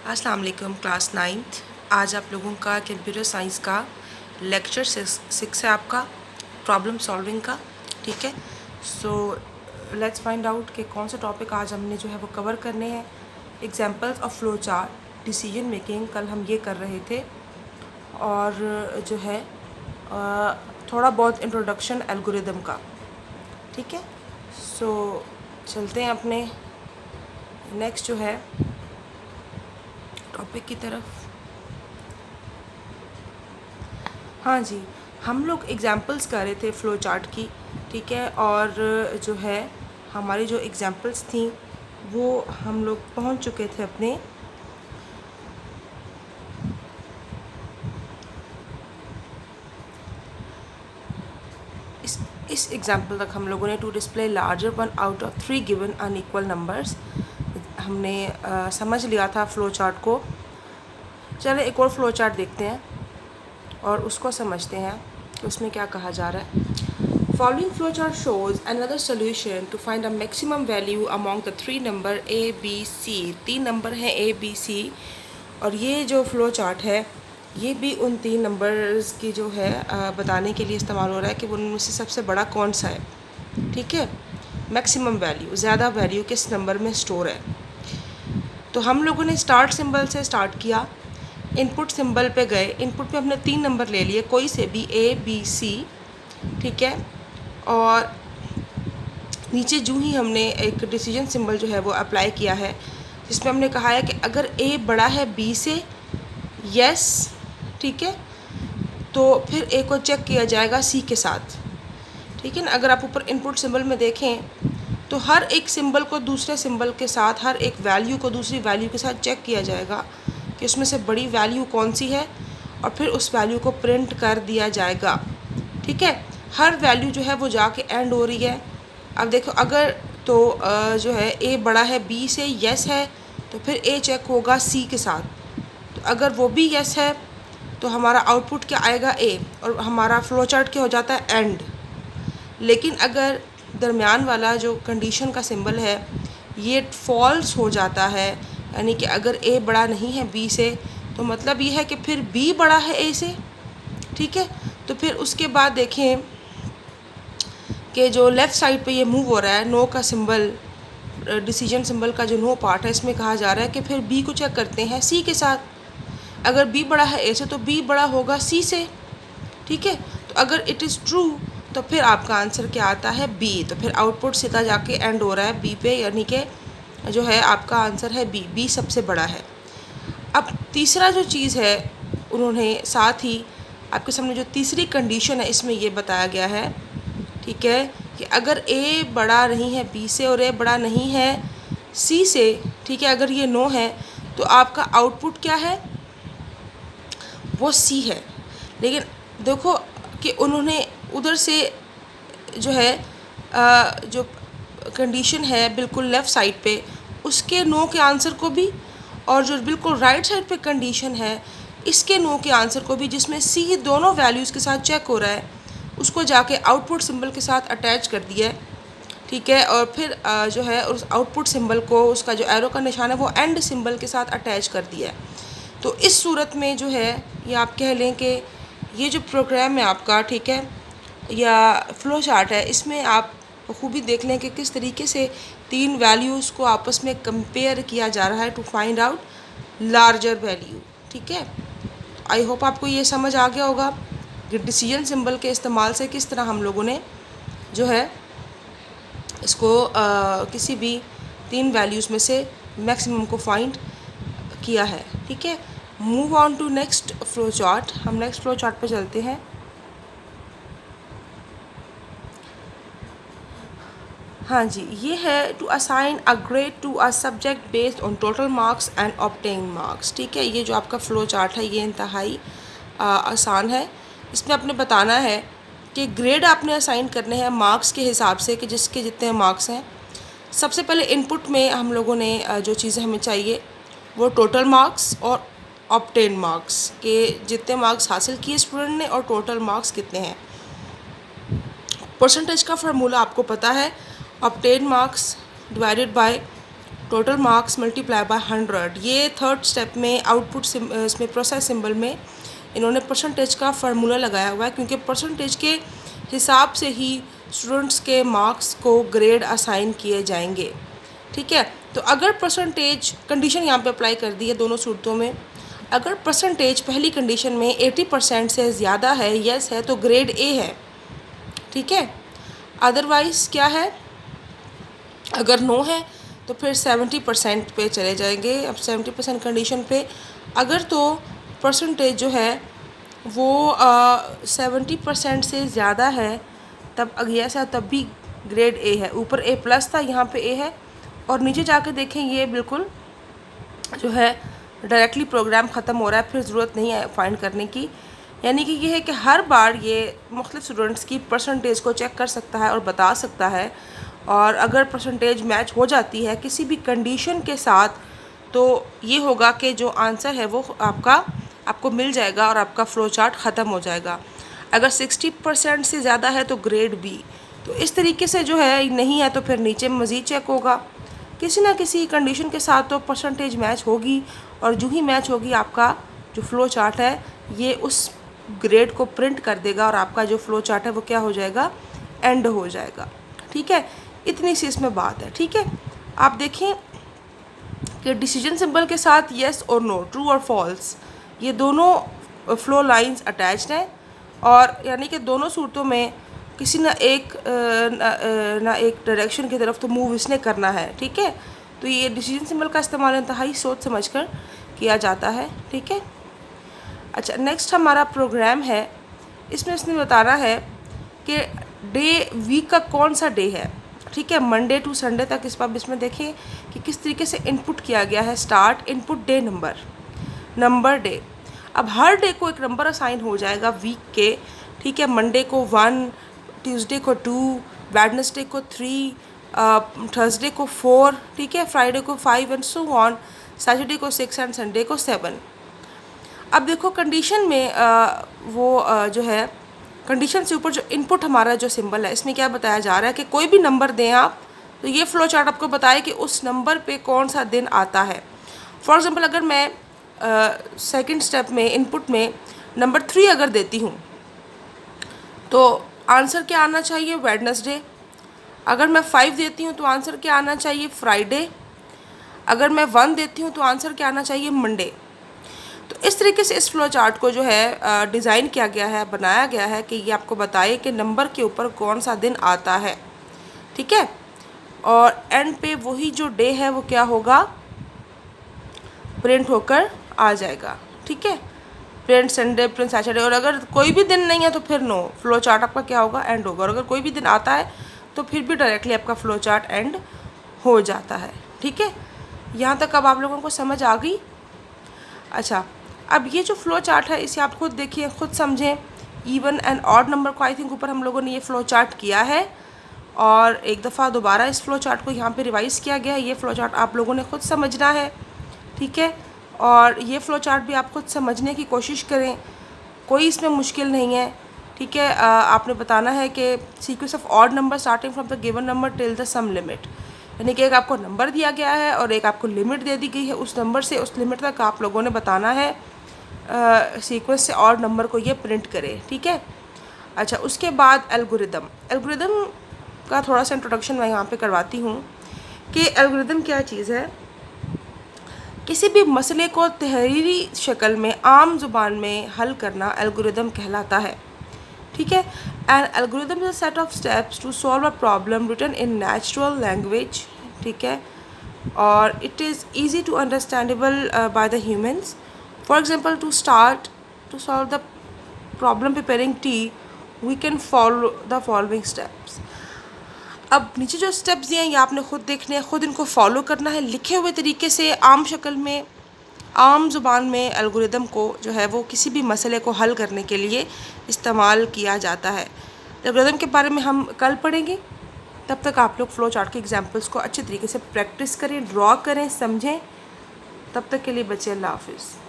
अस्सलाम वालेकुम class 9th। आज आप लोगों का कंप्यूटर साइंस का लेक्चर 6 है, आपका प्रॉब्लम सॉल्विंग का। ठीक है, सो लेट्स फाइंड आउट कि कौन सा टॉपिक आज हमने जो है वो कवर करने हैं। Examples of flow chart, decision making, कल हम ये कर रहे थे। और जो है थोड़ा बहुत इंट्रोडक्शन एल्गोरिदम का। ठीक है, सो चलते हैं अपने नेक्स्ट जो है टॉपिक की तरफ। हाँ जी, हम लोग एग्जांपल्स कर रहे थे फ़्लो चार्ट की। ठीक है, और जो है हमारी जो एग्जांपल्स थी वो हम लोग पहुंच चुके थे अपने इस एग्जांपल तक। हम लोगों ने to display larger one out of 3 given unequal numbers हमने समझ लिया था फ़्लो चार्ट को। चले एक और फ़्लो चार्ट देखते हैं और उसको समझते हैं कि उसमें क्या कहा जा रहा है। Following flowchart shows another solution to find a maximum value among the 3 number A, B, C। 3 number हैं A, B, C, और ये जो फ्लो चार्ट है ये भी उन 3 नंबर्स की जो है बताने के लिए इस्तेमाल हो रहा है कि उनमें से सबसे बड़ा कौन सा है। ठीक है, मैक्सिमम वैल्यू, ज़्यादा वैल्यू किस नंबर में स्टोर है। तो हम लोगों ने स्टार्ट सिंबल से स्टार्ट किया, इनपुट सिंबल पे गए, इनपुट पे हमने 3 नंबर ले लिए, कोई से भी A, B, C। ठीक है, और नीचे जूँ ही हमने एक डिसीजन सिंबल जो है वो अप्लाई किया है, जिसमें हमने कहा है कि अगर A बड़ा है B से, यस, ठीक है, तो फिर A को चेक किया जाएगा C के साथ। ठीक है ना, अगर आप ऊपर इनपुट सिंबल में देखें तो हर एक सिंबल को दूसरे सिंबल के साथ, हर एक वैल्यू को दूसरी वैल्यू के साथ चेक किया जाएगा कि उसमें से बड़ी वैल्यू कौन सी है, और फिर उस वैल्यू को प्रिंट कर दिया जाएगा। ठीक है, हर वैल्यू जो है वो जाके एंड हो रही है। अब देखो, अगर तो जो है A बड़ा है B से, यस है, तो फिर A चेक होगा C के साथ। तो अगर वो भी यस है तो हमारा आउटपुट क्या आएगा A, और हमारा फ्लो चार्ट क्या हो जाता है, एंड। लेकिन अगर दरमियान वाला जो कंडीशन का सिंबल है ये फॉल्स हो जाता है, यानी कि अगर A बड़ा नहीं है B से, तो मतलब ये है कि फिर B बड़ा है A से। ठीक है, तो फिर उसके बाद देखें कि जो लेफ़्ट साइड पे ये मूव हो रहा है, नो का सिंबल, डिसीजन सिंबल का जो नो पार्ट है, इसमें कहा जा रहा है कि फिर B को चेक करते हैं C के साथ। अगर B बड़ा है A से तो B बड़ा होगा C से। ठीक है, तो अगर इट इज़ ट्रू तो फिर आपका आंसर क्या आता है, B। तो फिर आउटपुट सीधा जाके एंड हो रहा है B पे, यानी कि जो है आपका आंसर है B सबसे बड़ा है। अब तीसरा जो चीज़ है, उन्होंने साथ ही आपके सामने जो तीसरी कंडीशन है इसमें ये बताया गया है, ठीक है, कि अगर A बड़ा नहीं है B से और A बड़ा नहीं है C से, ठीक है, अगर ये नो है तो आपका आउटपुट क्या है, वो C है। लेकिन देखो कि उन्होंने उधर से जो है जो कंडीशन है बिल्कुल लेफ़्ट साइड पे, उसके नो के आंसर को भी, और जो बिल्कुल राइट साइड पे कंडीशन है इसके नो के आंसर को भी, जिसमें C दोनों वैल्यूज़ के साथ चेक हो रहा है, उसको जाके आउटपुट सिंबल के साथ अटैच कर दिया है। ठीक है, और फिर जो है उस आउटपुट सिंबल को, उसका जो एरो का निशान है वो एंड सिंबल के साथ अटैच कर दिया है। तो इस सूरत में जो है ये आप कह लें कि ये जो प्रोग्राम है आपका, ठीक है, या फ्लो चार्ट है, इसमें आप खूबी देख लें कि किस तरीके से 3 वैल्यूज़ को आपस में कंपेयर किया जा रहा है to find out larger value. ठीक है, आई होप आपको ये समझ आ गया होगा कि डिसीजन सिंबल के इस्तेमाल से किस तरह हम लोगों ने जो है इसको किसी भी 3 वैल्यूज़ में से मैक्सिमम को फाइंड किया है। ठीक है, move on to next flow chart. हम नेक्स्ट फ्लो चार्ट पे चलते हैं। हाँ जी, ये है to assign a grade to a subject based on total marks and obtain marks. ठीक है, ये जो आपका फ़्लो चार्ट है ये इंतहाई आसान है। इसमें आपने बताना है कि ग्रेड आपने असाइन करने हैं मार्क्स के हिसाब से, कि जिसके जितने मार्क्स हैं। सबसे पहले इनपुट में हम लोगों ने जो चीज़ें हमें चाहिए वो टोटल मार्क्स और ऑब्टेन मार्क्स, के जितने मार्क्स हासिल किए स्टूडेंट ने और टोटल मार्क्स कितने हैं। परसेंटेज का फार्मूला आपको पता है, obtain marks divided by total marks multiply by 100। ये थर्ड स्टेप में आउटपुट इसमें प्रोसेस सिंबल में इन्होंने परसेंटेज का फार्मूला लगाया हुआ है, क्योंकि परसेंटेज के हिसाब से ही स्टूडेंट्स के मार्क्स को ग्रेड असाइन किए जाएंगे। ठीक है, तो अगर परसेंटेज कंडीशन यहाँ पे अप्लाई कर दी है दोनों सूरतों में, अगर परसेंटेज पहली कंडीशन में 80% से ज़्यादा है, यस है, तो ग्रेड ए है। ठीक है, अदरवाइज़ क्या है, अगर नो है तो फिर 70% पे चले जाएंगे। अब 70% कंडीशन पे अगर तो परसेंटेज जो है वो 70% से ज़्यादा है, तब यस है, तब भी ग्रेड ए है। ऊपर ए प्लस था, यहाँ पे ए है, और नीचे जाके देखें ये बिल्कुल जो है डायरेक्टली प्रोग्राम ख़त्म हो रहा है, फिर ज़रूरत नहीं है फाइंड करने की। यानी कि ये है कि हर बार ये मुख्तलिफ स्टूडेंट्स की परसेंटेज को चेक कर सकता है और बता सकता है, और अगर परसेंटेज मैच हो जाती है किसी भी कंडीशन के साथ, तो ये होगा कि जो आंसर है वो आपको मिल जाएगा और आपका फ़्लो चार्ट ख़त्म हो जाएगा। अगर 60% से ज़्यादा है तो ग्रेड बी। तो इस तरीके से जो है, नहीं है तो फिर नीचे मज़ीद चेक होगा, किसी ना किसी कंडीशन के साथ तो परसेंटेज मैच होगी, और जो ही मैच होगी आपका जो फ़्लो चार्ट है ये उस ग्रेड को प्रिंट कर देगा, और आपका जो फ़्लो चार्ट है वो क्या हो जाएगा, एंड हो जाएगा। ठीक है, इतनी सी इसमें बात है। ठीक है, आप देखें कि डिसीजन सिंबल के साथ येस और नो, ट्रू और फॉल्स, ये दोनों फ्लो लाइंस अटैच्ड हैं, और यानी कि दोनों सूरतों में किसी ना एक डायरेक्शन की तरफ तो मूव इसने करना है। ठीक है, तो ये डिसीजन सिंबल का इस्तेमाल इंतहाई सोच समझ कर किया जाता है। ठीक है, अच्छा, नेक्स्ट हमारा प्रोग्राम है, इसमें इसने बताना है कि डे वीक का कौन सा डे है। ठीक है, मंडे टू संडे तक इस बार इसमें देखें कि किस तरीके से इनपुट किया गया है। Start input day number day. अब हर डे को एक नंबर असाइन हो जाएगा वीक के। ठीक है, मंडे को 1, ट्यूसडे को 2, वेडनेसडे को 3, थर्सडे को 4, ठीक है, फ्राइडे को 5 एंड सो ऑन, सैटरडे को 6 एंड संडे को 7। अब देखो कंडीशन में जो है कंडीशन से ऊपर जो इनपुट हमारा जो सिंबल है, इसमें क्या बताया जा रहा है कि कोई भी नंबर दें आप, तो ये फ्लो चार्ट आपको बताए कि उस नंबर पे कौन सा दिन आता है। फॉर एग्जांपल अगर मैं सेकंड स्टेप में इनपुट में नंबर 3 अगर देती हूँ तो आंसर क्या आना चाहिए, वेडनेसडे। अगर मैं 5 देती हूँ तो आंसर क्या आना चाहिए, फ्राइडे। अगर मैं 1 देती हूँ तो आंसर क्या आना चाहिए, मंडे। तो इस तरीके से इस फ्लो चार्ट को जो है डिज़ाइन किया गया है, बनाया गया है कि ये आपको बताए कि नंबर के ऊपर कौन सा दिन आता है। ठीक है, और एंड पे वही जो डे है वो क्या होगा, प्रिंट होकर आ जाएगा। ठीक है, प्रिंट संडे, प्रिंट सैटरडे। और अगर कोई भी दिन नहीं है तो फिर नो, फ्लो चार्ट आपका क्या होगा, एंड होगा। और अगर कोई भी दिन आता है तो फिर भी डायरेक्टली आपका फ्लो चार्ट एंड हो जाता है। ठीक है, यहाँ तक अब आप लोगों को समझ आ गई। अच्छा, अब ये जो फ्लो चार्ट है इसे आप खुद देखिए, खुद समझें। इवन एंड ऑड नंबर को आई थिंक ऊपर हम लोगों ने ये फ्लो चार्ट किया है, और एक दफ़ा दोबारा इस फ्लो चार्ट को यहाँ पे रिवाइज़ किया गया है। ये फ्लो चार्ट आप लोगों ने खुद समझना है। ठीक है, और ये फ्लो चार्ट भी आप खुद समझने की कोशिश करें, कोई इसमें मुश्किल नहीं है। ठीक है, आपने बताना है कि sequence of odd number starting from the given number till the sum limit, यानी कि एक आपको नंबर दिया गया है और एक आपको लिमिट दे दी गई है। उस नंबर से उस लिमिट तक आप लोगों ने बताना है सीक्वेंस से ऑड नंबर को ये प्रिंट करे। ठीक है, अच्छा, उसके बाद एल्गोरिदम का थोड़ा सा इंट्रोडक्शन मैं यहाँ पे करवाती हूँ कि एल्गोरिदम क्या चीज़ है। किसी भी मसले को तहरीरी शक्ल में आम ज़ुबान में हल करना एल्गोरिदम कहलाता है। ठीक है, an algorithm is a set of steps to solve a problem written in natural language. ठीक है, और it is easy to understandable by the humans. For example, to solve the problem preparing tea, we can follow the following steps. अब नीचे जो steps दिए हैं ये आपने खुद देखने हैं, खुद इनको फॉलो करना है। लिखे हुए तरीके से आम शक्ल में, आम ज़ुबान में एल्गोरिदम को जो है वो किसी भी मसले को हल करने के लिए इस्तेमाल किया जाता है। एल्गोरिदम के बारे में हम कल पढ़ेंगे। तब तक आप लोग फ्लो चार्ट के एग्जांपल्स को अच्छे तरीके से प्रैक्टिस करें, ड्रॉ करें, समझें। तब तक के लिए बच्चे, अल्लाह हाफिज़।